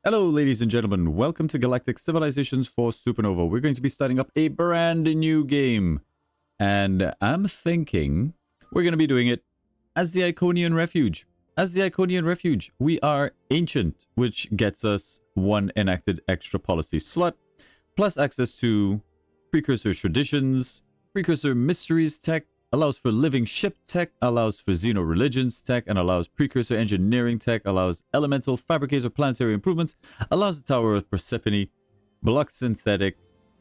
Hello, ladies and gentlemen. Welcome to Galactic Civilizations for Supernova. We're going to be starting up a brand new game. And I'm thinking we're going to be doing it as the Iconian Refuge. As the Iconian Refuge, we are ancient, which gets us one enacted extra policy slot, plus access to precursor traditions, precursor mysteries tech, allows for living ship tech, allows for xeno religions tech, and allows precursor engineering tech, allows elemental fabricator planetary improvements, allows the Tower of Persephone, blocks synthetic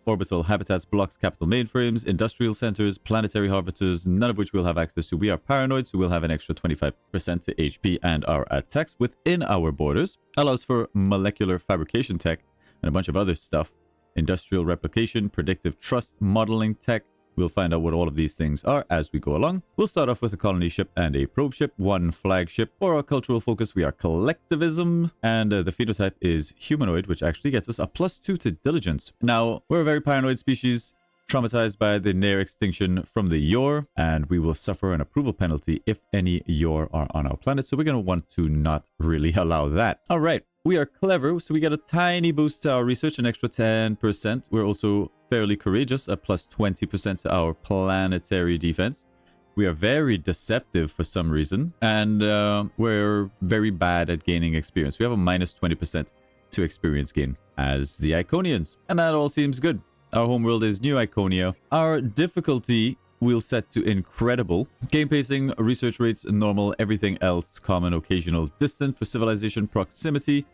orbital habitats, blocks capital mainframes, industrial centers, planetary harvesters, none of which we'll have access to. We are paranoid, so we'll have an extra 25% to HP and our attacks within our borders, allows for molecular fabrication tech, and a bunch of other stuff, industrial replication, predictive trust modeling tech. We'll find out what all of these things are as we go along. We'll start off with a colony ship and a probe ship, one flagship. For our cultural focus, we are collectivism, and the phenotype is humanoid, which actually gets us a +2 to diligence. Now, we're a very paranoid species, traumatized by the near extinction from the Yor, and we will suffer an approval penalty if any Yor are on our planet, so we're going to want to not really allow that. All right. We are clever, so we get a tiny boost to our research, an extra 10%. We're also fairly courageous, a +20% to our planetary defense. We are very deceptive for some reason, and we're very bad at gaining experience. We have a -20% to experience gain as the Iconians, and that all seems good. Our homeworld is New Iconia. Our difficulty we'll set to incredible. Game pacing, research rates, normal, everything else, common, occasional, distant for civilization proximity.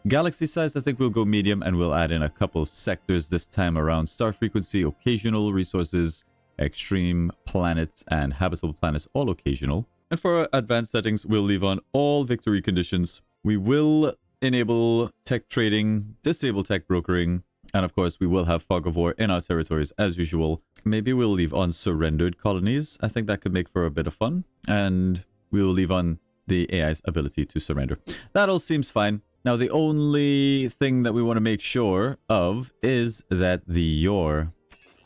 Galaxy size, I think we'll go medium, and we'll add in a couple sectors this time around. Star frequency, occasional, resources, extreme, planets, and habitable planets, all occasional. And for our advanced settings, we'll leave on all victory conditions. We will enable tech trading, disable tech brokering, and of course, we will have fog of war in our territories as usual. Maybe we'll leave on surrendered colonies. I think that could make for a bit of fun. And we will leave on the AI's ability to surrender. That all seems fine. Now, the only thing that we want to make sure of is that the Yor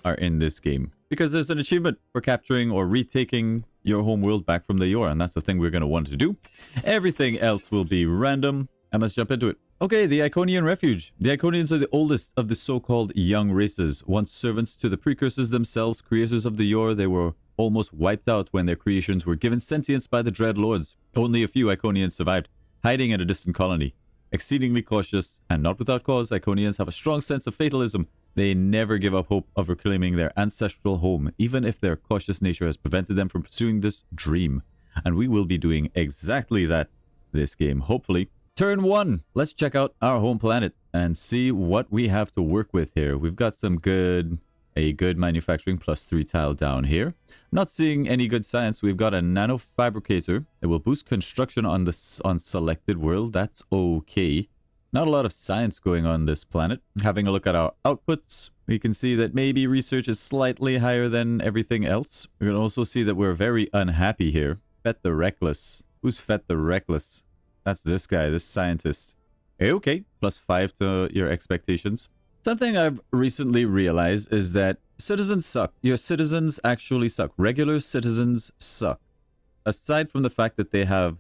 are in this game. Because there's an achievement for capturing or retaking your home world back from the Yor. And that's the thing we're going to want to do. Everything else will be random. And let's jump into it. Okay, the Iconian Refuge. The Iconians are the oldest of the so-called young races. Once servants to the precursors themselves, creators of the Yor, they were almost wiped out when their creations were given sentience by the Dread Lords. Only a few Iconians survived, hiding in a distant colony. Exceedingly cautious, and not without cause, Iconians have a strong sense of fatalism. They never give up hope of reclaiming their ancestral home, even if their cautious nature has prevented them from pursuing this dream. And we will be doing exactly that this game, hopefully. Turn 1. Let's check out our home planet and see what we have to work with here. We've got a good manufacturing +3 tile down here. Not seeing any good science. We've got a nano fabricator that will boost construction on selected world. That's okay. Not a lot of science going on this planet. Having a look at our outputs, we can see that maybe research is slightly higher than everything else. We can also see that we're very unhappy here. Fet the Reckless. Who's Fet the Reckless? That's this guy, this scientist. Okay, +5 to your expectations. Something I've recently realized is that citizens suck. Your citizens actually suck. Regular citizens suck. Aside from the fact that they have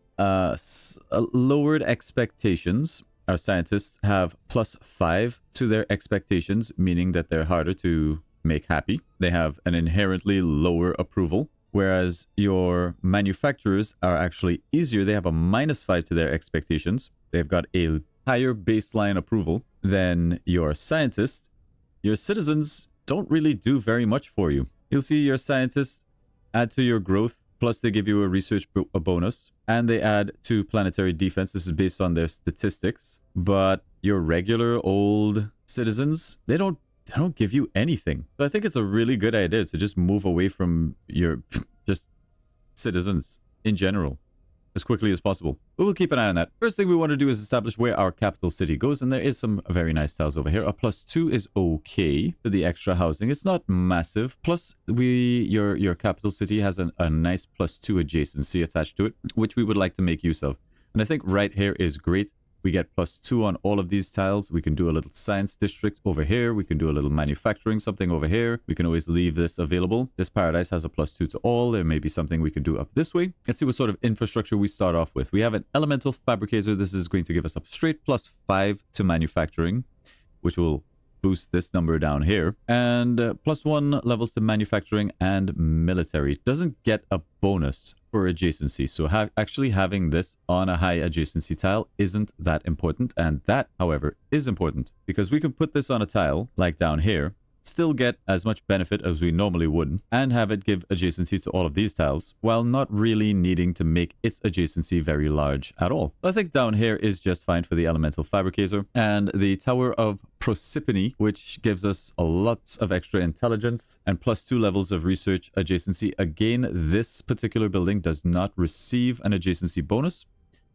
lowered expectations, our scientists have +5 to their expectations, meaning that they're harder to make happy. They have an inherently lower approval. Whereas your manufacturers are actually easier. They have a -5 to their expectations. They've got a higher baseline approval than your scientists. Your citizens don't really do very much for you. You'll see your scientists add to your growth, plus they give you a research bonus, and they add to planetary defense. This is based on their statistics. But your regular old citizens, they don't give you anything. So I think it's a really good idea to just move away from your just citizens in general as quickly as possible. But we'll keep an eye on that. First thing we want to do is establish where our capital city goes, and there is some very nice tiles over here. A +2 is okay for the extra housing. It's not massive. Plus, your capital city has a nice +2 adjacency attached to it, which we would like to make use of. And I think right here is great. We get +2 on all of these tiles. We can do a little science district over here. We can do a little manufacturing something over here. We can always leave this available. This paradise has a +2 to all. There may be something we can do up this way. Let's see what sort of infrastructure we start off with. We have an elemental fabricator. This is going to give us a straight +5 to manufacturing, which will boost this number down here, and +1 levels to manufacturing and military. Doesn't get a bonus for adjacency, so actually having this on a high adjacency tile isn't that important, and that, however, is important because we can put this on a tile like down here, still get as much benefit as we normally would, and have it give adjacency to all of these tiles, while not really needing to make its adjacency very large at all. I think down here is just fine for the elemental fabricator, and the Tower of Proserpine, which gives us a lot of extra intelligence and +2 levels of research adjacency. Again, this particular building does not receive an adjacency bonus,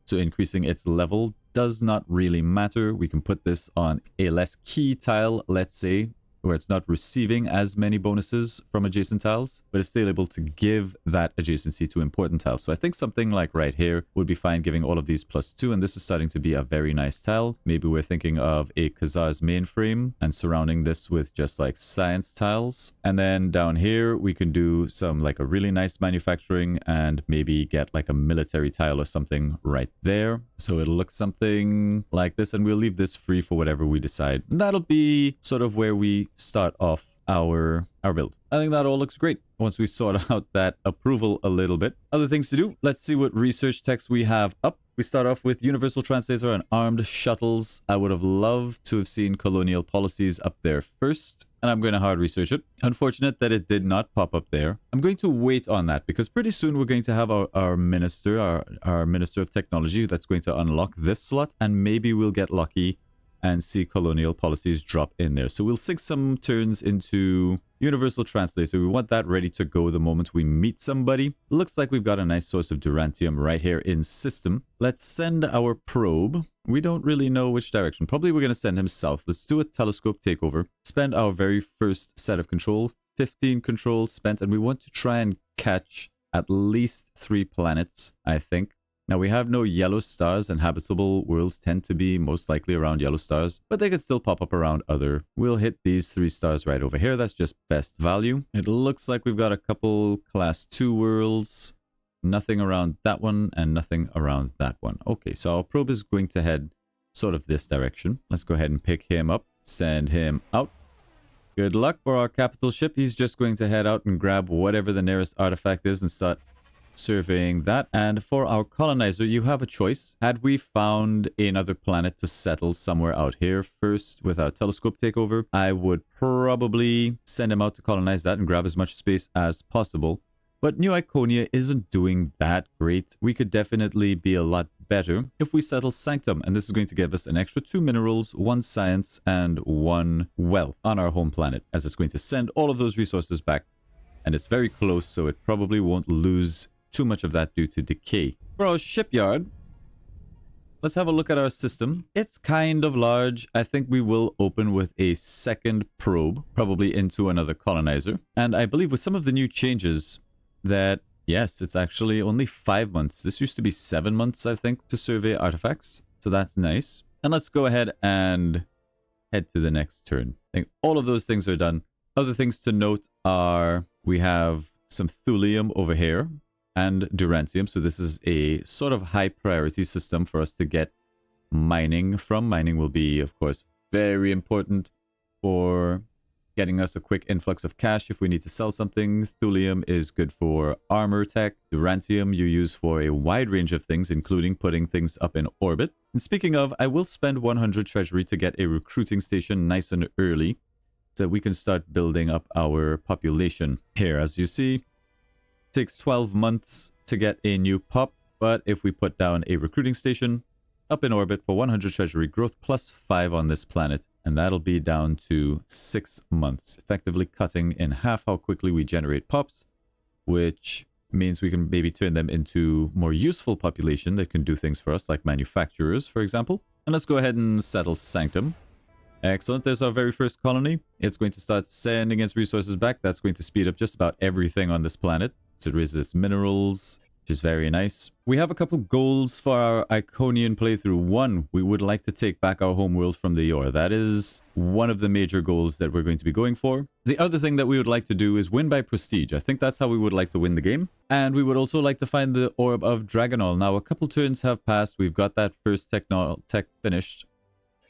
so increasing its level does not really matter. We can put this on a less key tile, let's say, where it's not receiving as many bonuses from adjacent tiles, but it's still able to give that adjacency to important tiles. So I think something like right here would be fine, giving all of these +2, and this is starting to be a very nice tile. Maybe we're thinking of a Khazar's mainframe and surrounding this with just like science tiles. And then down here, we can do some like a really nice manufacturing and maybe get like a military tile or something right there. So it'll look something like this, and we'll leave this free for whatever we decide. And that'll be sort of where we start off our build. I think that all looks great once we sort out that approval a little bit. Other things to do. Let's see what research text we have up. We start off with Universal Translator and armed shuttles. I would have loved to have seen colonial policies up there first, and I'm going to hard research it. Unfortunate that it did not pop up there. I'm going to wait on that because pretty soon we're going to have our minister, our Minister of Technology that's going to unlock this slot, and maybe we'll get lucky and see colonial policies drop in there. So we'll sink some turns into Universal Translator. We want that ready to go the moment we meet somebody. Looks like we've got a nice source of Durantium right here in system. Let's send our probe. We don't really know which direction. Probably we're going to send him south. Let's do a telescope takeover. Spend our very first set of controls. 15 controls spent, and we want to try and catch at least 3 planets, I think. Now, we have no yellow stars, and habitable worlds tend to be most likely around yellow stars, but they could still pop up around other. We'll hit these 3 stars right over here. That's just best value. It looks like we've got a couple class 2 worlds. Nothing around that one, and nothing around that one. Okay, so our probe is going to head sort of this direction. Let's go ahead and pick him up, send him out. Good luck for our capital ship. He's just going to head out and grab whatever the nearest artifact is and start surveying that. And for our colonizer, you have a choice. Had we found another planet to settle somewhere out here first with our telescope takeover, I would probably send him out to colonize that and grab as much space as possible. But New Iconia isn't doing that great. We could definitely be a lot better if we settle Sanctum, and this is going to give us an extra 2 minerals, 1 science, and 1 wealth on our home planet, as it's going to send all of those resources back. And it's very close, so it probably won't lose too much of that due to decay. For our shipyard, let's have a look at our system. It's kind of large. I think we will open with a second probe, probably into another colonizer. And I believe with some of the new changes that, yes, it's actually only 5 months. This used to be 7 months, I think, to survey artifacts. So that's nice. And let's go ahead and head to the next turn. I think all of those things are done. Other things to note are we have some thulium over here and durantium. So this is a sort of high priority system for us to get mining from. Mining will be, of course, very important for getting us a quick influx of cash if we need to sell something. Thulium is good for armor tech. Durantium you use for a wide range of things, including putting things up in orbit. And speaking of, I will spend 100 treasury to get a recruiting station nice and early so we can start building up our population. Here, as you see, takes 12 months to get a new pop, but if we put down a recruiting station up in orbit for 100 treasury growth plus 5 on this planet, and that'll be down to 6 months, effectively cutting in half how quickly we generate pops, which means we can maybe turn them into more useful population that can do things for us, like manufacturers, for example. And let's go ahead and settle Sanctum. Excellent. There's our very first colony. It's going to start sending its resources back. That's going to speed up just about everything on this planet. So it raises its minerals, which is very nice. We have a couple goals for our Iconian playthrough. One, we would like to take back our homeworld from the Yor. That is one of the major goals that we're going to be going for. The other thing that we would like to do is win by prestige. I think that's how we would like to win the game. And we would also like to find the Orb of Dragonol. Now, a couple turns have passed. We've got that first tech finished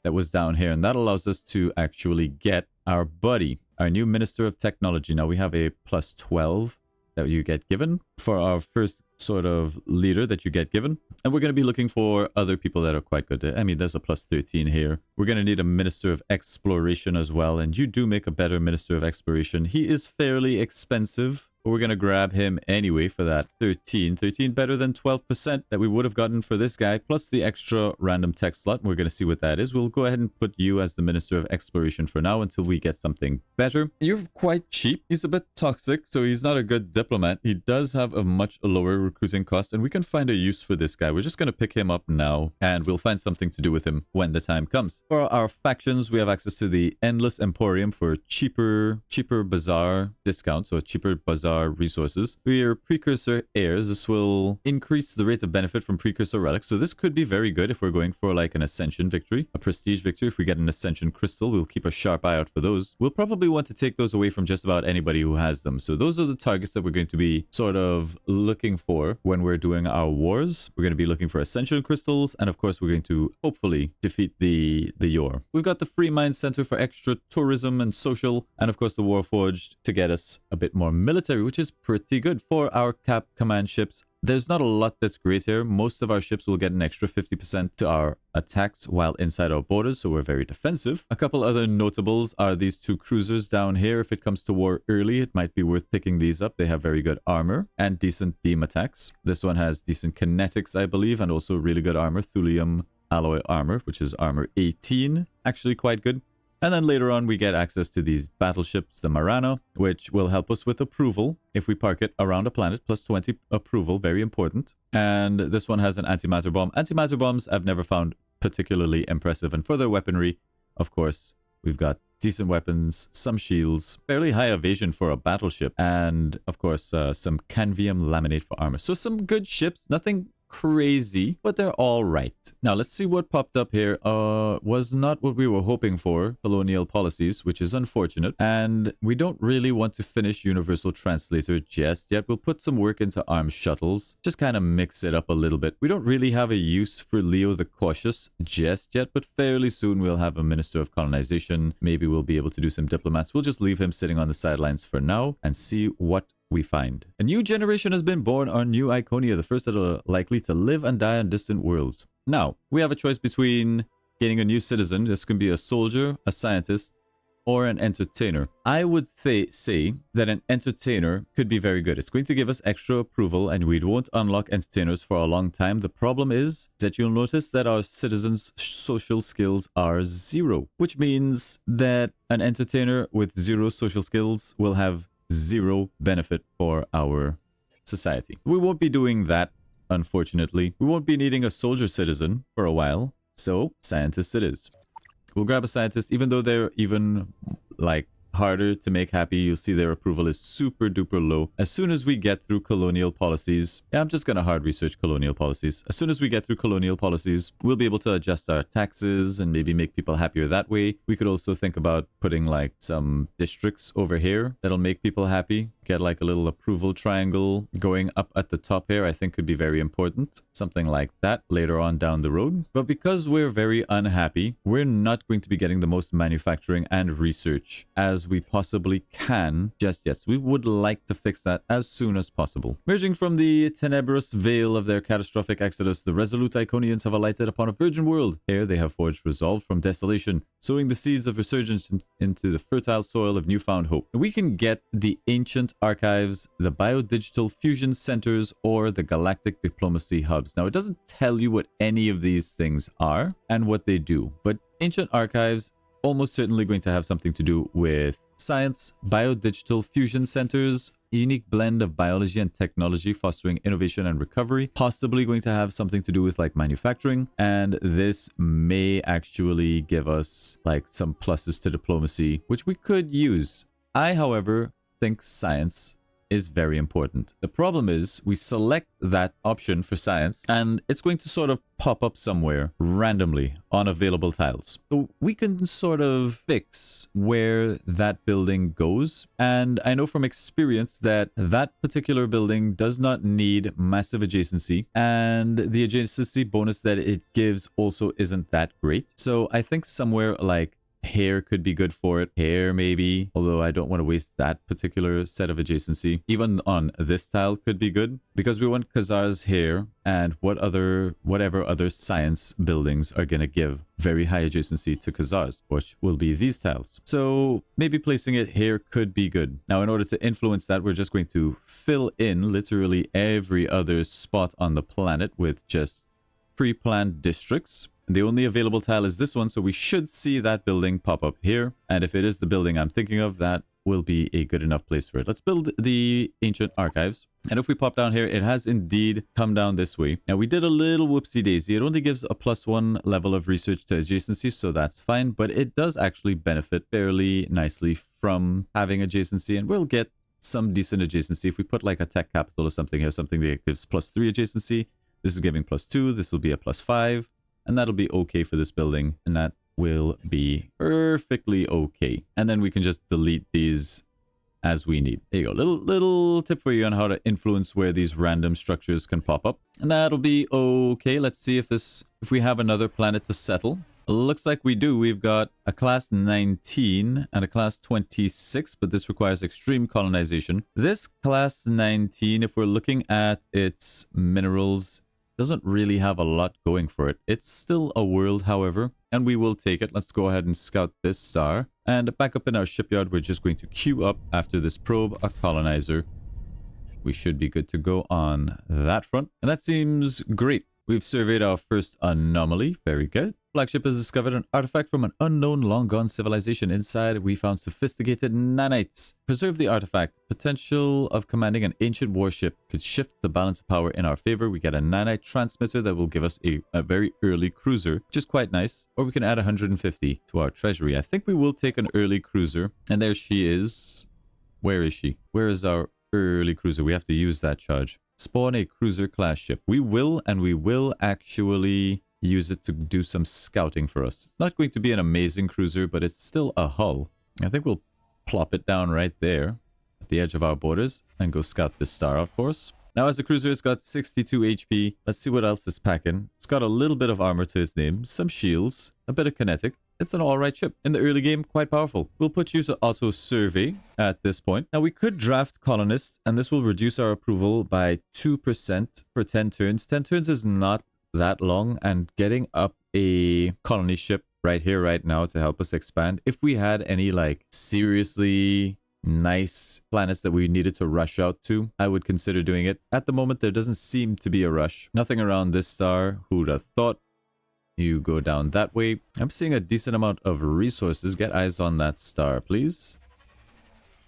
that was down here. And that allows us to actually get our buddy, our new Minister of Technology. Now, we have a plus 12 that you get given for our first sort of leader that you get given. And we're going to be looking for other people that are quite good. I mean, there's a plus 13 here. We're going to need a Minister of Exploration as well. And you do make a better Minister of Exploration. He is fairly expensive, but we're going to grab him anyway for that 13. 13 better than 12% that we would have gotten for this guy, plus the extra random tech slot. We're going to see what that is. We'll go ahead and put you as the Minister of Exploration for now until we get something better. You're quite cheap. He's a bit toxic, so he's not a good diplomat. He does have a much lower recruiting cost, and we can find a use for this guy. We're just going to pick him up now, and we'll find something to do with him when the time comes. For our factions, we have access to the Endless Emporium for cheaper bazaar discounts, or cheaper bazaar resources. We are precursor heirs. This will increase the rate of benefit from precursor relics. So this could be very good if we're going for like an ascension victory, a prestige victory. If we get an ascension crystal, we'll keep a sharp eye out for those. We'll probably want to take those away from just about anybody who has them. So those are the targets that we're going to be sort of looking for when we're doing our wars. We're going to be looking for ascension crystals, and of course we're going to hopefully defeat the Yor. We've got the Free Mind Center for extra tourism and social, and of course the Warforged to get us a bit more military, which is pretty good. For our cap command ships, there's not a lot that's great here. Most of our ships will get an extra 50% to our attacks while inside our borders, so we're very defensive. A couple other notables are these two cruisers down here. If it comes to war early, it might be worth picking these up. They have very good armor and decent beam attacks. This one has decent kinetics, I believe, and also really good armor, thulium alloy armor, which is armor 18. Actually quite good. And then later on, we get access to these battleships, the Marana, which will help us with approval if we park it around a planet, plus 20 approval, very important. And this one has an antimatter bomb. Antimatter bombs I've never found particularly impressive. And for their weaponry, of course, we've got decent weapons, some shields, fairly high evasion for a battleship, and of course, some canvium laminate for armor. So some good ships, nothing crazy, but they're all right. Now let's see what popped up here. Was not what we were hoping for, colonial policies, which is unfortunate, and we don't really want to finish universal translator just yet. We'll put some work into armed shuttles, just kind of mix it up a little bit. We don't really have a use for Leo the Cautious just yet, but fairly soon we'll have a Minister of Colonization. Maybe we'll be able to do some diplomats. We'll just leave him sitting on the sidelines for now and see what we find. A new generation has been born on New Iconia, the first that are likely to live and die on distant worlds. Now, we have a choice between getting a new citizen. This can be a soldier, a scientist, or an entertainer. I would say that an entertainer could be very good. It's going to give us extra approval, and we won't unlock entertainers for a long time. The problem is that you'll notice that our citizens' social skills are 0, which means that an entertainer with 0 social skills will have 0 benefit for our society. We won't be doing that, unfortunately. We won't be needing a soldier citizen for a while, so scientist it is. We'll grab a scientist, even though they're even like harder to make happy. You'll see their approval is super duper low. As soon as we get through colonial policies, I'm just gonna hard research colonial policies. As soon as we get through colonial policies, we'll be able to adjust our taxes and maybe make people happier that way. We could also think about putting like some districts over here that'll make people happy. Get like a little approval triangle going up at the top here. I think could be very important. Something like that later on down the road. But because we're very unhappy, we're not going to be getting the most manufacturing and research as we possibly can just yet. So we would like to fix that as soon as possible. Emerging from the tenebrous veil of their catastrophic exodus, the resolute Iconians have alighted upon a virgin world. Here they have forged resolve from desolation, sowing the seeds of resurgence into the fertile soil of newfound hope. We can get the ancient archives, the biodigital fusion centers, or the galactic diplomacy hubs. Now, it doesn't tell you what any of these things are and what they do, but ancient archives almost certainly going to have something to do with science, biodigital fusion centers, a unique blend of biology and technology fostering innovation and recovery, possibly going to have something to do with like manufacturing, and this may actually give us like some pluses to diplomacy, which we could use. I, however, think science is very important. The problem is we select that option for science and it's going to sort of pop up somewhere randomly on available tiles. So we can sort of fix where that building goes. And I know from experience that that particular building does not need massive adjacency, and the adjacency bonus that it gives also isn't that great. So I think somewhere like here could be good for it. Here maybe, although I don't want to waste that particular set of adjacency. Even on this tile could be good because we want Khazars here, and whatever other science buildings are going to give very high adjacency to Khazars, which will be these tiles. So maybe placing it here could be good. Now, in order to influence that, we're just going to fill in literally every other spot on the planet with just pre-planned districts. The only available tile is this one, so we should see that building pop up here. And if it is the building I'm thinking of, that will be a good enough place for it. Let's build the ancient archives. And if we pop down here, it has indeed come down this way. Now, we did a little whoopsie daisy. It only gives a +1 level of research to adjacency, so that's fine. But it does actually benefit fairly nicely from having adjacency, and we'll get some decent adjacency. If we put like a tech capital or something here, something that gives +3 adjacency, this is giving +2, this will be a +5. And that'll be okay for this building. And that will be perfectly okay. And then we can just delete these as we need. There you go. Little tip for you on how to influence where these random structures can pop up. And that'll be okay. Let's see if we have another planet to settle. Looks like we do. We've got a class 19 and a class 26, but this requires extreme colonization. This class 19, if we're looking at its minerals, doesn't really have a lot going for it. It's still a world, however, and we will take it. Let's go ahead and scout this star. And back up in our shipyard, we're just going to queue up after this probe a colonizer. We should be good to go on that front. And that seems great. We've surveyed our first anomaly. Very good. Flagship has discovered an artifact from an unknown long-gone civilization. Inside, we found sophisticated nanites. Preserve the artifact. Potential of commanding an ancient warship could shift the balance of power in our favor. We get a nanite transmitter that will give us a very early cruiser, which is quite nice. Or we can add 150 to our treasury. I think we will take an early cruiser. And there she is. Where is she? Where is our early cruiser? We have to use that charge. Spawn a cruiser class ship. We will actually use it to do some scouting for us. It's not going to be an amazing cruiser, but it's still a hull. I think we'll plop it down right there at the edge of our borders and go scout this star out for us. Now, as a cruiser, it's got 62 HP. Let's see what else it's packing. It's got a little bit of armor to its name, some shields, a bit of kinetic. It's an alright ship. In the early game, quite powerful. We'll put you to auto survey at this point. Now, we could draft colonists, and this will reduce our approval by 2% for 10 turns. 10 turns is not that long, and getting up a colony ship right here, right now to help us expand. If we had any like seriously nice planets that we needed to rush out to, I would consider doing it. At the moment, there doesn't seem to be a rush. Nothing around this star. Who'd have thought? You go down that way. I'm seeing a decent amount of resources. Get eyes on that star, please.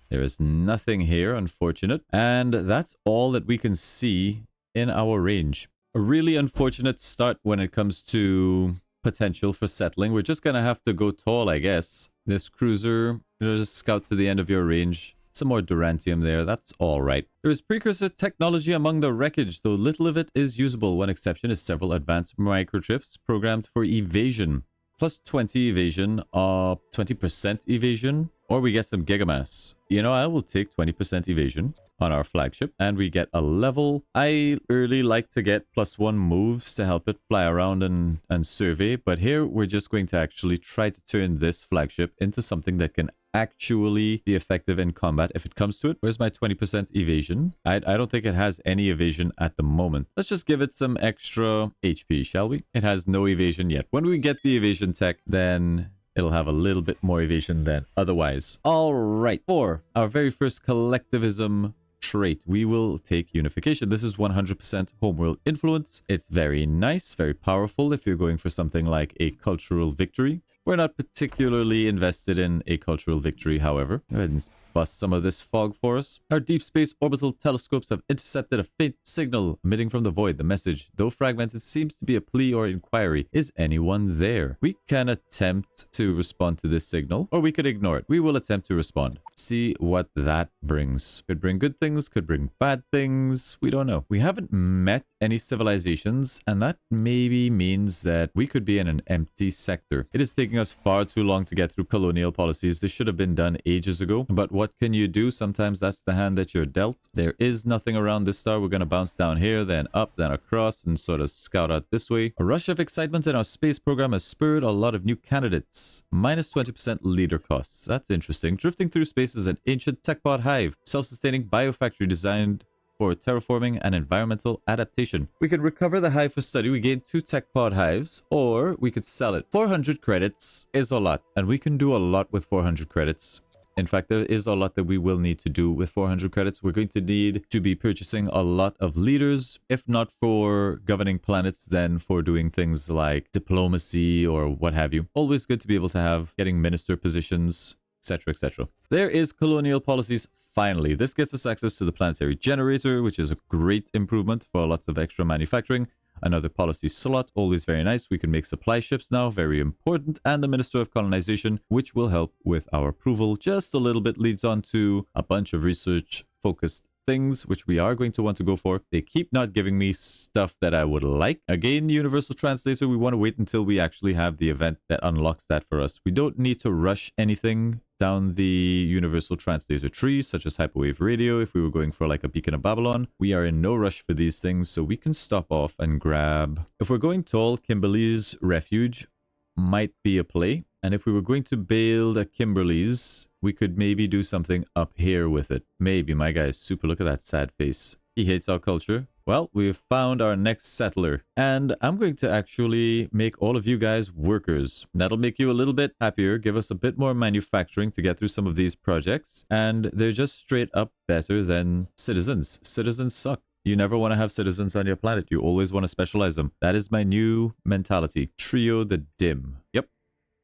There is nothing here, unfortunate. And that's all that we can see in our range. A really unfortunate start when it comes to potential for settling. We're just going to have to go tall, I guess. This cruiser, just scout to the end of your range. Some more Durantium there. That's all right. There is precursor technology among the wreckage, though little of it is usable. One exception is several advanced microchips programmed for evasion. Plus 20 evasion, 20% evasion, or we get some gigamass. You know, I will take 20% evasion on our flagship, and we get a level. I really like to get +1 moves to help it fly around and survey, but here we're just going to actually try to turn this flagship into something that can actually be effective in combat if it comes to it. Where's my 20% evasion? I don't think it has any evasion at the moment. Let's just give it some extra HP, shall we? It has no evasion yet. When we get the evasion tech, then it'll have a little bit more evasion than otherwise. All right, for our very first collectivism trait, we will take unification. This is 100% homeworld influence. It's very nice, very powerful if you're going for something like a cultural victory. We're not particularly invested in a cultural victory, however. Go ahead and bust some of this fog for us. Our deep space orbital telescopes have intercepted a faint signal emitting from the void. The message, though fragmented, seems to be a plea or inquiry. Is anyone there? We can attempt to respond to this signal, or we could ignore it. We will attempt to respond. See what that brings. Could bring good things, could bring bad things. We don't know. We haven't met any civilizations, and that maybe means that we could be in an empty sector. It is taking us far too long to get through colonial policies. This should have been done ages ago, but what can you do? Sometimes that's the hand that you're dealt. There is nothing around this star. We're going to bounce down here, then up, then across, and sort of scout out this way. A rush of excitement in our space program has spurred a lot of new candidates. Minus 20% leader costs. That's interesting. Drifting through space is an ancient tech pod hive. Self-sustaining biofactory designed for terraforming and environmental adaptation. We could recover the hive for study. We gain 2 tech pod hives, or we could sell it. 400 credits is a lot, and we can do a lot with 400 credits. In fact, there is a lot that we will need to do with 400 credits. We're going to need to be purchasing a lot of leaders, if not for governing planets, then for doing things like diplomacy or what have you. Always good to be able to have getting minister positions, etc., etc. There is colonial policies. Finally, this gets us access to the planetary generator, which is a great improvement for lots of extra manufacturing. Another policy slot, always very nice. We can make supply ships now, very important. And the Minister of Colonization, which will help with our approval. Just a little bit leads on to a bunch of research-focused things, which we are going to want to go for. They keep not giving me stuff that I would like. Again, Universal Translator, we want to wait until we actually have the event that unlocks that for us. We don't need to rush anything down the Universal Translator tree, such as Hyperwave Radio. If we were going for like a Beacon of Babylon, we are in no rush for these things, so we can stop off and grab. If we're going tall, Kimberly's Refuge might be a play. And if we were going to build a Kimberly's, we could maybe do something up here with it. Maybe. My guy is super. Look at that sad face. He hates our culture. Well, we've found our next settler. And I'm going to actually make all of you guys workers. That'll make you a little bit happier, give us a bit more manufacturing to get through some of these projects. And they're just straight up better than citizens. Citizens suck. You never want to have citizens on your planet. You always want to specialize them. That is my new mentality. Trio the Dim. Yep.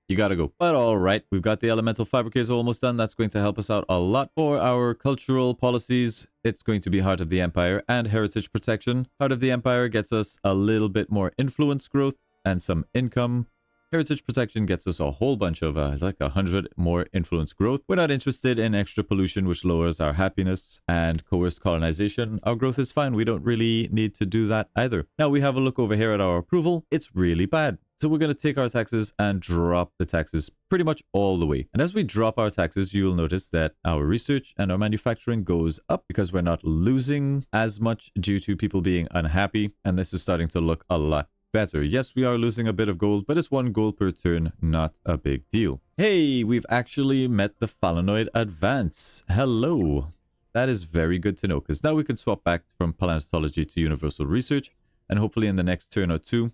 You gotta go. But all right, we've got the elemental fabricator almost done. That's going to help us out a lot. For our cultural policies, it's going to be Heart of the Empire and Heritage Protection. Heart of the Empire gets us a little bit more influence growth and some income. Heritage Protection gets us a whole bunch of, like 100 more influence growth. We're not interested in extra pollution, which lowers our happiness, and coerced colonization. Our growth is fine. We don't really need to do that either. Now we have a look over here at our approval. It's really bad. So we're going to take our taxes and drop the taxes pretty much all the way. And as we drop our taxes, you will notice that our research and our manufacturing goes up because we're not losing as much due to people being unhappy. And this is starting to look a lot better. Yes, we are losing a bit of gold, but it's 1 gold per turn, not a big deal. Hey, we've actually met the Phalanoid Advance. Hello. That is very good to know, because now we can swap back from planetology to universal research, and hopefully in the next turn or two,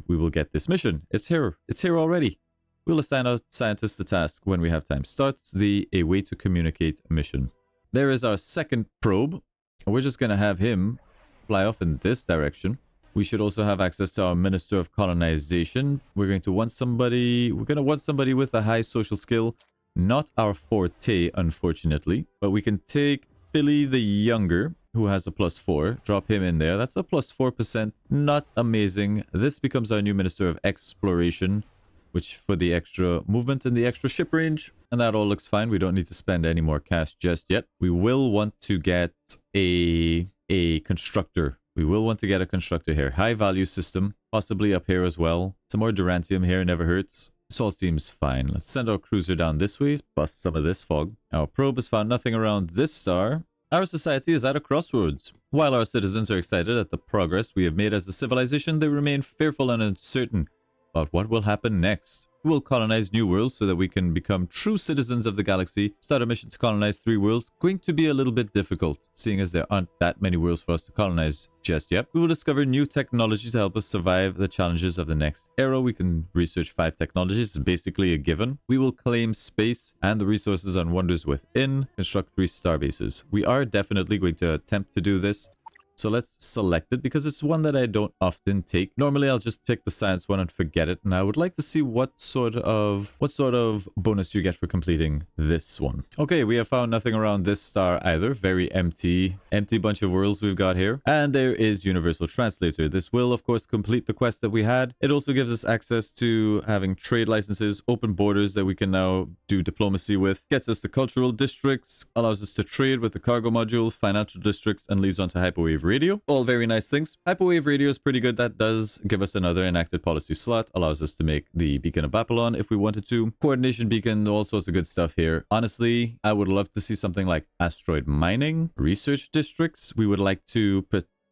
we will get this mission. It's here. It's here already. We'll assign our scientists the task when we have time. Starts the A Way to Communicate mission. There is our second probe. We're just going to have him fly off in this direction. We should also have access to our Minister of Colonization. We're going to want somebody with a high social skill. Not our forte, unfortunately. But we can take Billy the Younger, who has a +4. Drop him in there. That's a +4%. Not amazing. This becomes our new Minister of Exploration, which for the extra movement and the extra ship range. And that all looks fine. We don't need to spend any more cash just yet. We will want to get a constructor. We will want to get a constructor here. High value system, possibly up here as well. Some more Durantium here, never hurts. This all seems fine. Let's send our cruiser down this way, bust some of this fog. Our probe has found nothing around this star. Our society is at a crossroads. While our citizens are excited at the progress we have made as a civilization, they remain fearful and uncertain about what will happen next. We will colonize new worlds so that we can become true citizens of the galaxy. Start a mission to colonize 3 worlds. Going to be a little bit difficult, seeing as there aren't that many worlds for us to colonize just yet. We will discover new technologies to help us survive the challenges of the next era. We can research 5 technologies. It's basically a given. We will claim space and the resources and wonders within. Construct 3 star bases. We are definitely going to attempt to do this. So let's select it because it's one that I don't often take. Normally I'll just pick the science one and forget it. And I would like to see what sort of bonus you get for completing this one. Okay, we have found nothing around this star either. Very empty bunch of worlds we've got here. And there is Universal Translator. This will of course complete the quest that we had. It also gives us access to having trade licenses, open borders that we can now do diplomacy with, gets us the cultural districts, allows us to trade with the cargo modules, financial districts, and leads on to hyperwave radio. All very nice things. Hyperwave radio is pretty good. That does give us another enacted policy slot, allows us to make the Beacon of Babylon if we wanted to. Coordination beacon, all sorts of good stuff here. Honestly, I would love to see something like asteroid mining, research districts. We would like to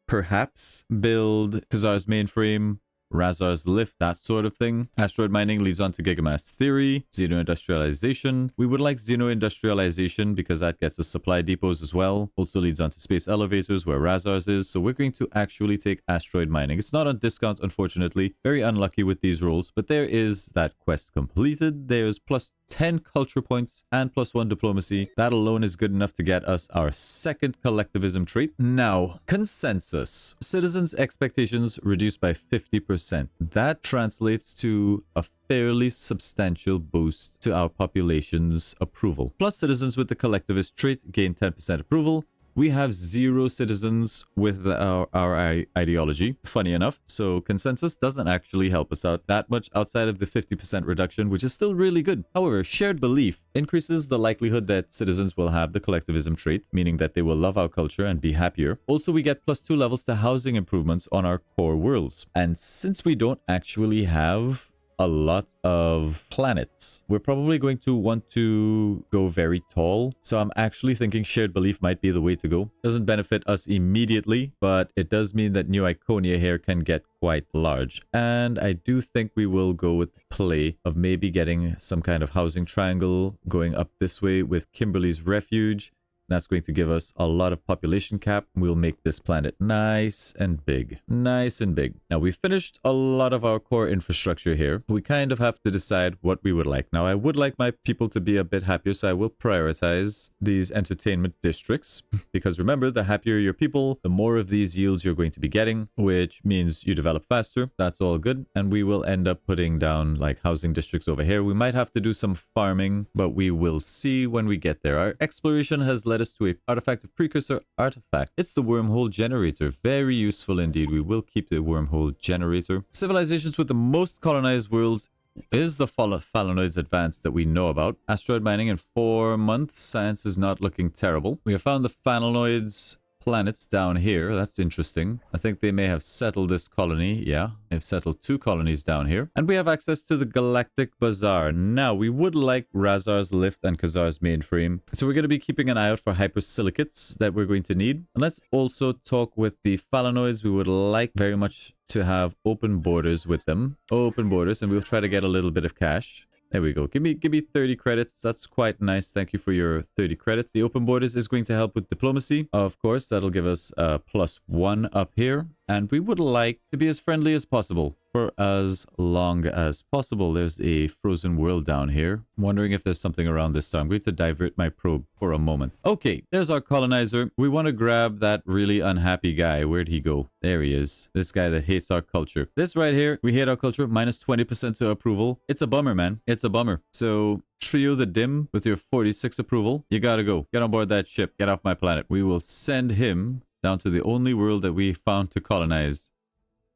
perhaps build Khazar's mainframe, Razar's lift, that sort of thing. Asteroid mining leads on to Gigamass theory, xeno-industrialization. We would like xeno-industrialization because that gets us supply depots as well. Also leads on to space elevators where Razar's is. So we're going to actually take asteroid mining. It's not on discount, unfortunately. Very unlucky with these rolls, but there is that quest completed. There's plus 10 culture points and plus 1 diplomacy. That alone is good enough to get us our second collectivism trait. Now, consensus. Citizens' expectations reduced by 50%. That translates to a fairly substantial boost to our population's approval. Plus, citizens with the collectivist trait gain 10% approval. We have 0 citizens with our ideology, funny enough. So consensus doesn't actually help us out that much outside of the 50% reduction, which is still really good. However, shared belief increases the likelihood that citizens will have the collectivism trait, meaning that they will love our culture and be happier. Also, we get plus 2 levels to housing improvements on our core worlds. And since we don't actually have a lot of planets, we're probably going to want to go very tall. So I'm actually thinking shared belief might be the way to go. Doesn't benefit us immediately, but it does mean that New Iconia here can get quite large. And I do think we will go with the play of maybe getting some kind of housing triangle going up this way with Kimberly's Refuge. That's going to give us a lot of population cap. We'll make this planet nice and big. Nice and big. Now, we finished a lot of our core infrastructure here. We kind of have to decide what we would like. Now, I would like my people to be a bit happier, so I will prioritize these entertainment districts. Because remember, the happier your people, the more of these yields you're going to be getting, which means you develop faster. That's all good. And we will end up putting down like housing districts over here. We might have to do some farming, but we will see when we get there. Our exploration has led us to a artifact of precursor artifact. It's the wormhole generator. Very useful indeed. We will keep the wormhole generator. Civilizations with the most colonized worlds is the Phalanoids advanced that we know about. Asteroid mining in 4 months. Science is not looking terrible. We have found the Phalanoids planets down here. That's interesting. I think they may have settled this colony. Yeah, they've settled 2 colonies down here. And we have access to the Galactic Bazaar. Now, we would like Razar's lift and Khazar's mainframe. So we're going to be keeping an eye out for hypersilicates that we're going to need. And let's also talk with the Phalanoids. We would like very much to have open borders with them. Open borders, and we'll try to get a little bit of cash. There we go. Give me 30 credits. That's quite nice. Thank you for your 30 credits. The open borders is going to help with diplomacy. Of course, that'll give us plus 1 up here. And we would like to be as friendly as possible for as long as possible. There's a frozen world down here. I'm wondering if there's something around this. So I'm going to divert my probe for a moment. Okay, there's our colonizer. We want to grab that really unhappy guy. Where'd he go? There he is. This guy that hates our culture. This right here, we hate our culture. Minus 20% to approval. It's a bummer, man. It's a bummer. So Trio the Dim with your 46 approval. You gotta go. Get on board that ship. Get off my planet. We will send him down to the only world that we found to colonize,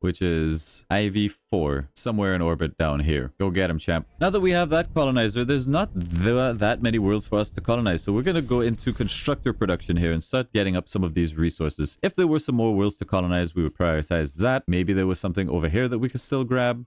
which is IV4, somewhere in orbit down here. Go get him, champ. Now that we have that colonizer, there's not that many worlds for us to colonize. So we're going to go into constructor production here and start getting up some of these resources. If there were some more worlds to colonize, we would prioritize that. Maybe there was something over here that we could still grab.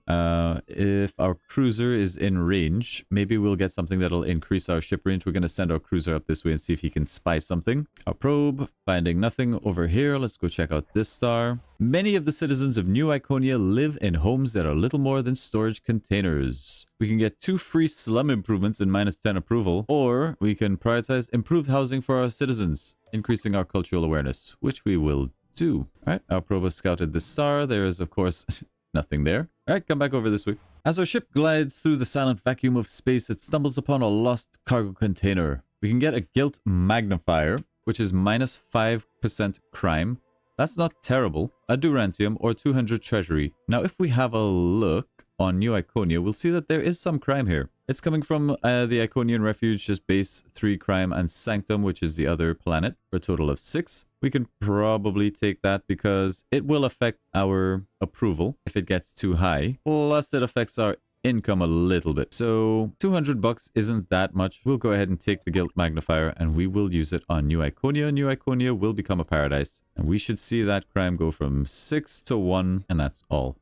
If our cruiser is in range, maybe we'll get something that'll increase our ship range. We're going to send our cruiser up this way and see if he can spy something. Our probe, finding nothing over here. Let's go check out this star. Many of the citizens of New Iconia live in homes that are little more than storage containers. We can get 2 free slum improvements and minus 10 approval, or we can prioritize improved housing for our citizens, increasing our cultural awareness, which we will do. All right, our probe has scouted the star. There is, of course, nothing there. All right, come back over this way. As our ship glides through the silent vacuum of space, it stumbles upon a lost cargo container. We can get a guilt magnifier, which is minus 5% crime, That's not terrible. Adurantium or 200 treasury. Now, if we have a look on New Iconia, we'll see that there is some crime here. It's coming from the Iconian Refuge, just base 3 crime and Sanctum, which is the other planet, for a total of 6. We can probably take that because it will affect our approval if it gets too high. Plus, it affects our income a little bit. So 200 bucks isn't that much. We'll go ahead and take the guilt magnifier and we will use it on New Iconia. New Iconia will become a paradise. And we should see that crime go from 6 to 1. And that's all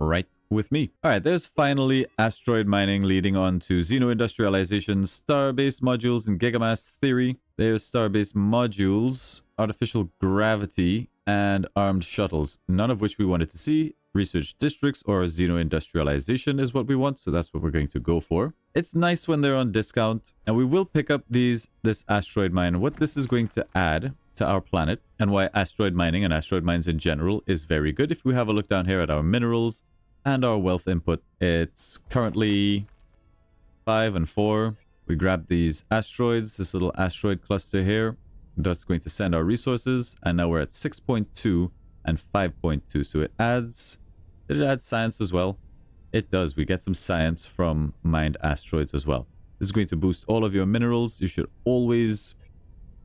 right with me. All right, there's finally asteroid mining leading on to xeno-industrialization, starbase modules, and gigamass theory. There's starbase modules, artificial gravity, and armed shuttles, none of which we wanted to see. Research districts or xeno-industrialization is what we want, so that's what we're going to go for. It's nice when they're on discount, and we will pick up this asteroid mine. What this is going to add to our planet, and why asteroid mining and asteroid mines in general is very good. If we have a look down here at our minerals and our wealth input, it's currently 5 and 4. We grab these asteroids, this little asteroid cluster here. That's going to send our resources, and now we're at 6.2 and 5.2. So it adds... Did it add science as well? It does. We get some science from mined asteroids as well. This is going to boost all of your minerals. You should always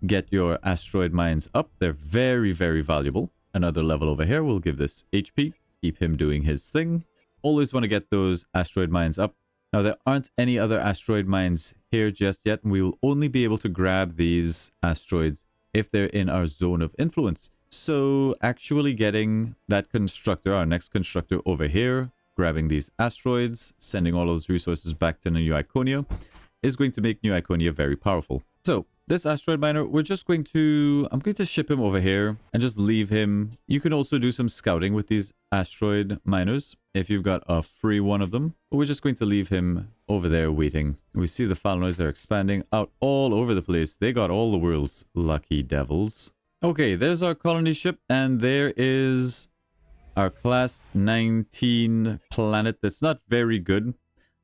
get your asteroid mines up. They're very, very valuable. Another level over here. We'll give this HP. Keep him doing his thing. Always want to get those asteroid mines up. Now, there aren't any other asteroid mines here just yet. And we will only be able to grab these asteroids if they're in our zone of influence. So actually getting that constructor, our next constructor over here, grabbing these asteroids, sending all those resources back to New Iconia, is going to make New Iconia very powerful. So this asteroid miner, I'm going to ship him over here and just leave him. You can also do some scouting with these asteroid miners if you've got a free one of them. But we're just going to leave him over there waiting. We see the Falnoids are expanding out all over the place. They got all the world's lucky devils. Okay, there's our colony ship, and there is our class 19 planet that's not very good.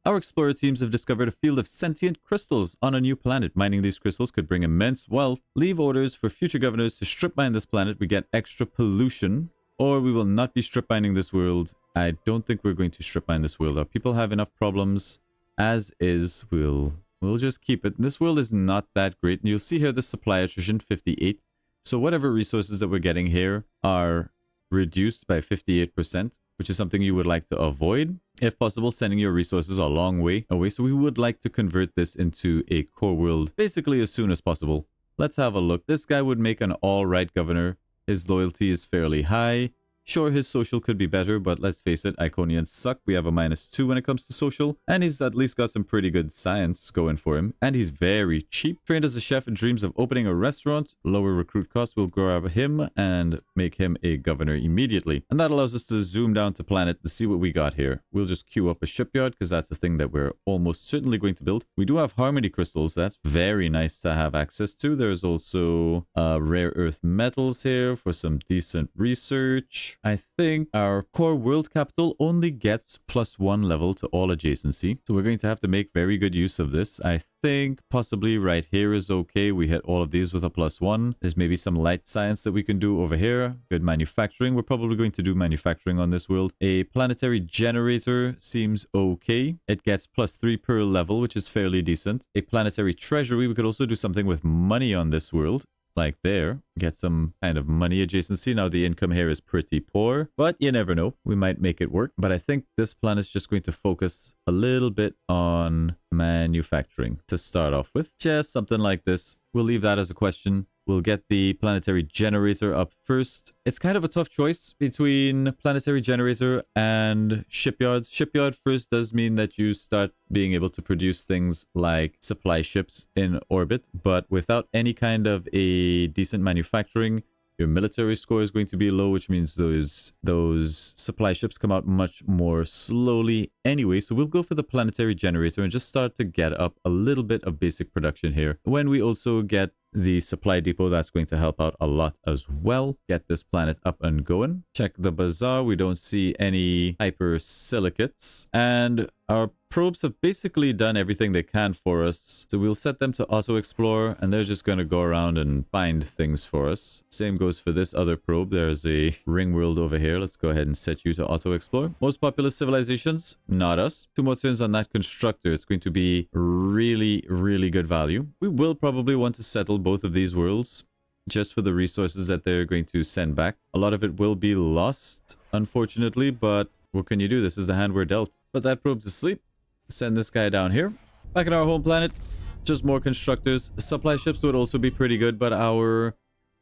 Our explorer teams have discovered a field of sentient crystals on a new planet. Mining these crystals could bring immense wealth. Leave orders for future governors to strip mine this planet. We get extra pollution, or we will not be strip mining this world. I don't think we're going to strip mine this world. Our people have enough problems as is. We'll just keep it. This world is not that great, and you'll see here the supply attrition 58. So whatever resources that we're getting here are reduced by 58%, which is something you would like to avoid. If possible, sending your resources a long way away. So we would like to convert this into a core world basically as soon as possible. Let's have a look. This guy would make an all-right governor. His loyalty is fairly high. Sure, his social could be better, but let's face it, Iconians suck. We have a -2 when it comes to social, and he's at least got some pretty good science going for him, and he's very cheap. Trained as a chef and dreams of opening a restaurant. Lower recruit costs will grab him and make him a governor immediately. And that allows us to zoom down to planet to see what we got here. We'll just queue up a shipyard because that's the thing that we're almost certainly going to build. We do have harmony crystals. That's very nice to have access to. There's also rare earth metals here for some decent research. I think our core world capital only gets +1 level to all adjacency. So we're going to have to make very good use of this. I think possibly right here is okay. We hit all of these with a +1. There's maybe some light science that we can do over here. Good manufacturing. We're probably going to do manufacturing on this world. A planetary generator seems okay. It gets +3 per level, which is fairly decent. A planetary treasury. We could also do something with money on this world. Like there, get some kind of money adjacency. Now the income here is pretty poor, but you never know. We might make it work. But I think this plan is just going to focus a little bit on manufacturing to start off with. Just something like this. We'll leave that as a question. We'll get the planetary generator up first. It's kind of a tough choice between planetary generator and shipyards. Shipyard first does mean that you start being able to produce things like supply ships in orbit, but without any kind of a decent manufacturing, your military score is going to be low, which means those supply ships come out much more slowly anyway. So we'll go for the planetary generator and just start to get up a little bit of basic production here. When we also get the supply depot, that's going to help out a lot as well. Get this planet up and going. Check the bazaar. We don't see any hyper silicates. And our probes have basically done everything they can for us. So we'll set them to auto-explore, and they're just going to go around and find things for us. Same goes for this other probe. There's a ring world over here. Let's go ahead and set you to auto-explore. Most populous civilizations, not us. 2 more turns on that constructor. It's going to be really, really good value. We will probably want to settle both of these worlds just for the resources that they're going to send back. A lot of it will be lost, unfortunately, but what can you do? This is the hand we're dealt. Put that probe to sleep. Send this guy down here. Back at our home planet, just more constructors. Supply ships would also be pretty good, but our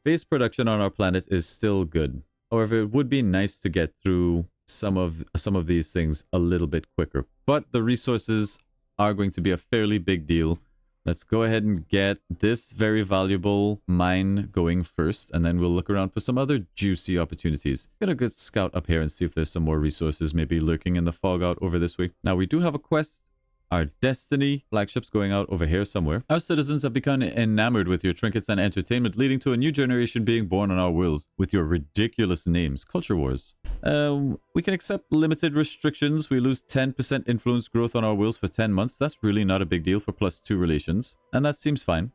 base production on our planet is still good. However, it would be nice to get through some of these things a little bit quicker. But the resources are going to be a fairly big deal. Let's go ahead and get this very valuable mine going first, and then we'll look around for some other juicy opportunities. Get a good scout up here and see if there's some more resources maybe lurking in the fog out over this way. Now, we do have a quest. Our Destiny flagship's going out over here somewhere. Our citizens have become enamored with your trinkets and entertainment, leading to a new generation being born on our worlds with your ridiculous names. Culture wars. We can accept limited restrictions. We lose 10% influence growth on our worlds for 10 months. That's really not a big deal for +2 relations. And that seems fine.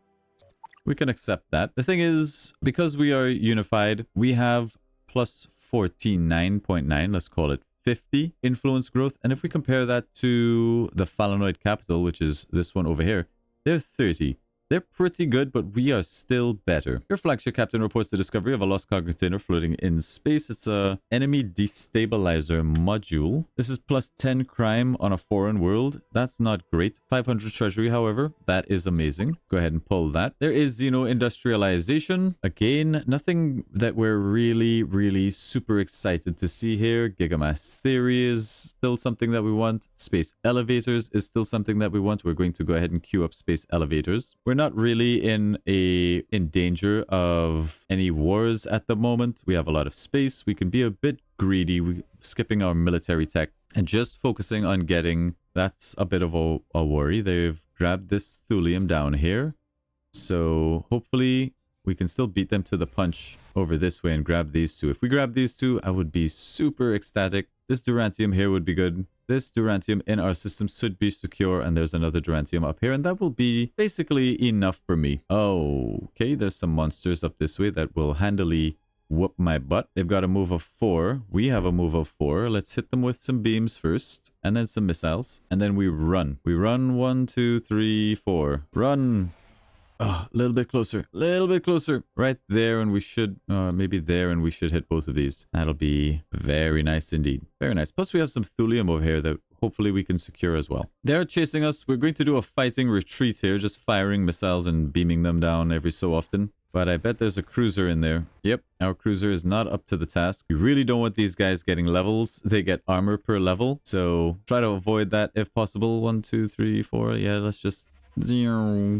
We can accept that. The thing is, because we are unified, we have plus 49.9, let's call it 50 influence growth. And if we compare that to the Phalanoid capital, which is this one over here, they're 30. They're pretty good, but we are still better. Your flagship captain reports the discovery of a lost cargo container floating in space. It's a enemy destabilizer module. This is plus 10 crime on a foreign world. That's not great. 500 treasury, however, that is amazing. Go ahead and pull that. There is Xeno industrialization. Again, nothing that we're really super excited to see here. Gigamass theory is still something that we want. Space elevators is still something that we want. We're going to go ahead and queue up space elevators. We're not really in danger of any wars at the moment. We have a lot of space. We can be a bit greedy, skipping our military tech and just focusing on getting. That's a bit of a worry. They've grabbed this thulium down here, so hopefully we can still beat them to the punch over this way and grab these two. If we grab these two, I would be super ecstatic. This Durantium here would be good. This Durantium in our system should be secure, and there's another Durantium up here, and that will be basically enough for me. Oh, okay, there's some monsters up this way that will handily whoop my butt. They've got a move of 4. We have a move of 4. Let's hit them with some beams first, and then some missiles, and then we run. We run 1, 2, 3, 4. Run! Oh, a little bit closer. A little bit closer. Right there, and we should... maybe there, and we should hit both of these. That'll be very nice indeed. Very nice. Plus, we have some thulium over here that hopefully we can secure as well. They're chasing us. We're going to do a fighting retreat here, just firing missiles and beaming them down every so often. But I bet there's a cruiser in there. Yep, our cruiser is not up to the task. We really don't want these guys getting levels. They get armor per level. So try to avoid that if possible. 1, 2, 3, 4. Yeah, let's just...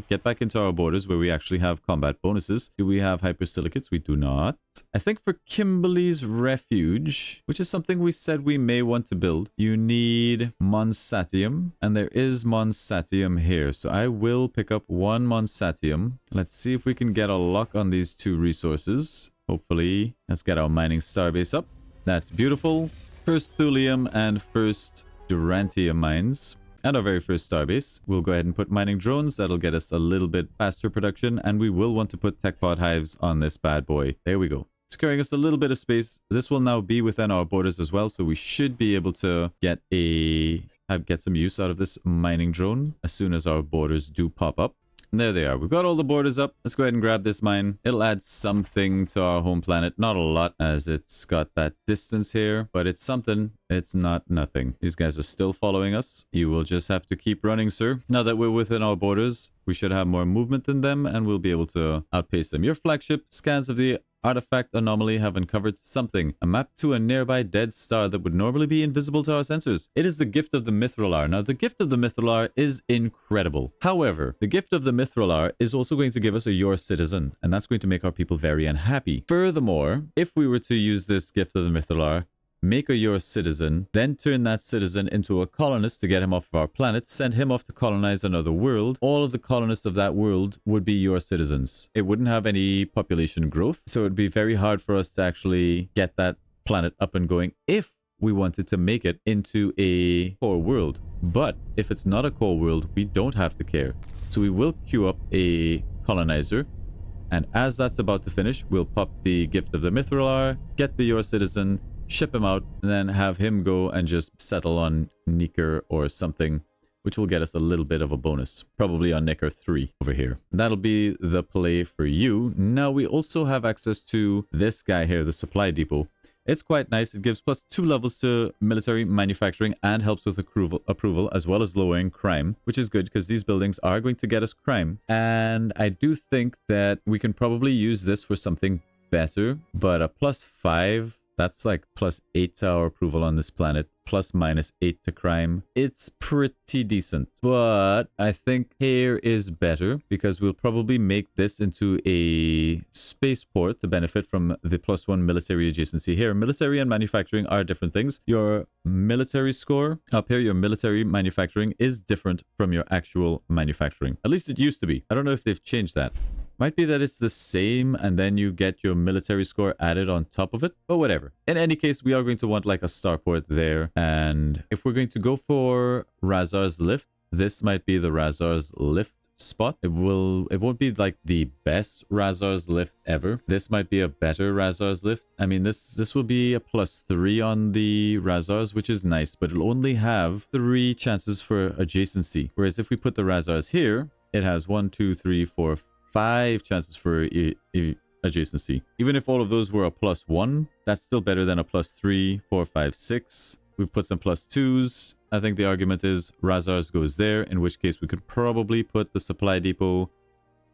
get back into our borders where we actually have combat bonuses. Do we have hypersilicates? We do not. I think for Kimberly's Refuge, which is something we said we may want to build, you need Monsatium, and there is Monsatium here. So I will pick up 1 Monsatium. Let's see if we can get a lock on these 2 resources. Hopefully. Let's get our mining starbase up. That's beautiful. First thulium and first Durantium mines. And our very first starbase. We'll go ahead and put mining drones. That'll get us a little bit faster production. And we will want to put tech pod hives on this bad boy. There we go. Securing us a little bit of space. This will now be within our borders as well. So we should be able to get some use out of this mining drone as soon as our borders do pop up. And there they are. We've got all the borders up. Let's go ahead and grab this mine. It'll add something to our home planet. Not a lot, as it's got that distance here, but it's something. It's not nothing. These guys are still following us. You will just have to keep running, sir. Now that we're within our borders, we should have more movement than them, and we'll be able to outpace them. Your flagship scans of the artifact anomaly have uncovered something, a map to a nearby dead star that would normally be invisible to our sensors. It is the gift of the Mithralar. Now, the gift of the Mithralar is incredible. However, the gift of the Mithralar is also going to give us a Your Citizen, and that's going to make our people very unhappy. Furthermore, if we were to use this gift of the Mithralar, make a Your Citizen, then turn that citizen into a colonist to get him off of our planet, send him off to colonize another world. All of the colonists of that world would be Your Citizens. It wouldn't have any population growth, so it'd be very hard for us to actually get that planet up and going if we wanted to make it into a core world. But if it's not a core world, we don't have to care. So we will queue up a colonizer. And as that's about to finish, we'll pop the Gift of the Mithralar, get the Your Citizen, ship him out, and then have him go and just settle on Neeker or something, which will get us a little bit of a bonus. Probably on Neeker 3 over here. That'll be the play for you. Now, we also have access to this guy here, the supply depot. It's quite nice. It gives plus 2 levels to military manufacturing and helps with approval as well as lowering crime, which is good because these buildings are going to get us crime. And I do think that we can probably use this for something better, but a plus 5, that's like plus 8 to our approval on this planet, plus minus 8 to crime. It's pretty decent, but I think here is better because we'll probably make this into a spaceport to benefit from the plus 1 military adjacency here. Military and manufacturing are different things. Your military score up here, your military manufacturing is different from your actual manufacturing. At least it used to be. I don't know if they've changed that. Might be that it's the same and then you get your military score added on top of it, but whatever. In any case, we are going to want like a starport there. And if we're going to go for Razar's Lift, this might be the Razar's Lift spot. It won't be like the best Razar's Lift ever. This might be a better Razar's Lift. I mean, this will be a plus 3 on the Razars, which is nice, but it'll only have 3 chances for adjacency. Whereas if we put the Razars here, it has 1, 2, 3, 4, 5 chances for adjacency. Even if all of those were a plus 1, that's still better than a plus 3, 4, 5, 6. We've put some plus 2s. I think the argument is Razars goes there, in which case we could probably put the supply depot.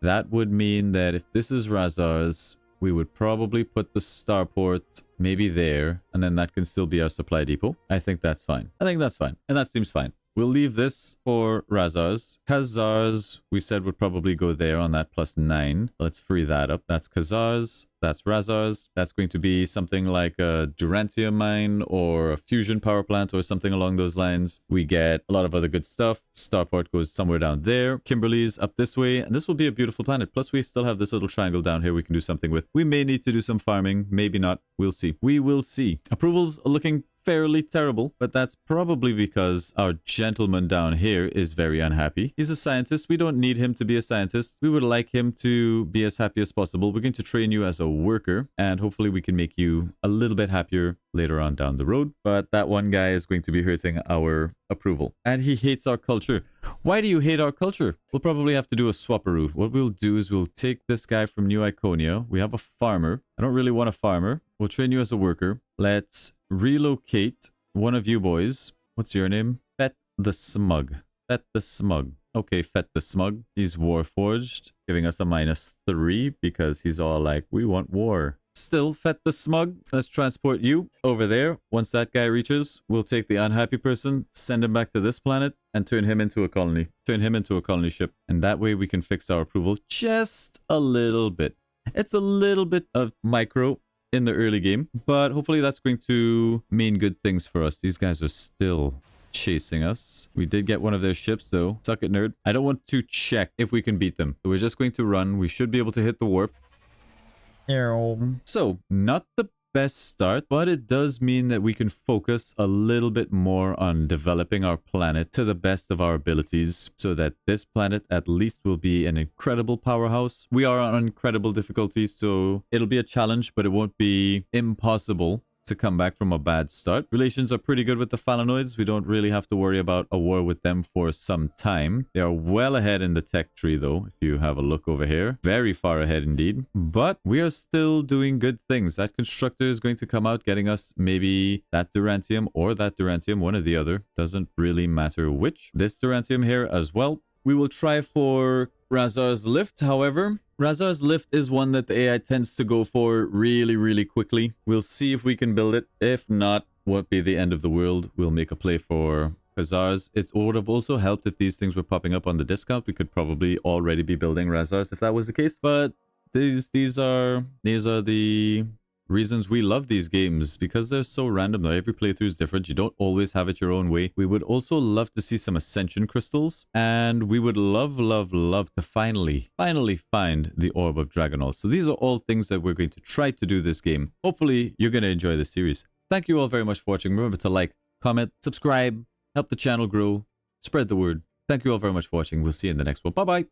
That would mean that if this is Razars, we would probably put the starport maybe there, and then that can still be our supply depot. I think that's fine. I think that's fine. And that seems fine. We'll leave this for Razars. Khazars, we said would probably go there on that plus 9. Let's free that up. That's Khazars. That's Razars. That's going to be something like a Durantium mine or a fusion power plant or something along those lines. We get a lot of other good stuff. Starport goes somewhere down there. Kimberly's up this way. And this will be a beautiful planet. Plus, we still have this little triangle down here we can do something with. We may need to do some farming. Maybe not. We'll see. We will see. Approvals are looking fairly terrible, but that's probably because our gentleman down here is very unhappy. He's a scientist. We don't need him to be a scientist. We would like him to be as happy as possible. We're going to train you as a worker, and hopefully we can make you a little bit happier later on down the road. But that one guy is going to be hurting our approval, and he hates our culture. Why do you hate our culture? We'll probably have to do a swapperoo. What we'll do is we'll take this guy from New Iconia. We have a farmer. I don't really want a farmer. We'll train you as a worker. Let's relocate one of you boys. What's your name? Fet the Smug. Fet the Smug. Okay, Fet the Smug. He's Warforged, giving us a -3 because he's all like, we want war. Still, Fet the Smug. Let's transport you over there. Once that guy reaches, we'll take the unhappy person, send him back to this planet, and turn him into a colony. Turn him into a colony ship. And that way we can fix our approval just a little bit. It's a little bit of micro in the early game, but hopefully that's going to mean good things for us. These guys are still chasing us. We did get one of their ships though. Suck it, nerd. I don't want to check if we can beat them. So we're just going to run. We should be able to hit the warp. So, not the best start, but it does mean that we can focus a little bit more on developing our planet to the best of our abilities so that this planet at least will be an incredible powerhouse. We are on incredible difficulty, so it'll be a challenge, but it won't be impossible to come back from a bad start. Relations are pretty good with the Phalanoids. We don't really have to worry about a war with them for some time. They are well ahead in the tech tree though, if you have a look over here. Very far ahead indeed. But we are still doing good things. That constructor is going to come out getting us maybe that Durantium or that Durantium, one or the other. Doesn't really matter which. This Durantium here as well. We will try for Razar's Lift, however. Razar's Lift is one that the AI tends to go for really, really quickly. We'll see if we can build it. If not, won't be the end of the world. We'll make a play for Khazars. It would have also helped if these things were popping up on the discount. We could probably already be building Razars if that was the case. But these are the reasons we love these games, because they're so random though. Every playthrough is different. You don't always have it your own way. We would also love to see some Ascension crystals, and we would love to finally find the Orb of Dragonol. So these are all things that we're going to try to do this game. Hopefully you're going to enjoy this series. Thank you all very much for watching. Remember to like, comment, subscribe, help the channel grow, spread the word. Thank you all very much for watching. We'll see you in the next one. Bye-bye.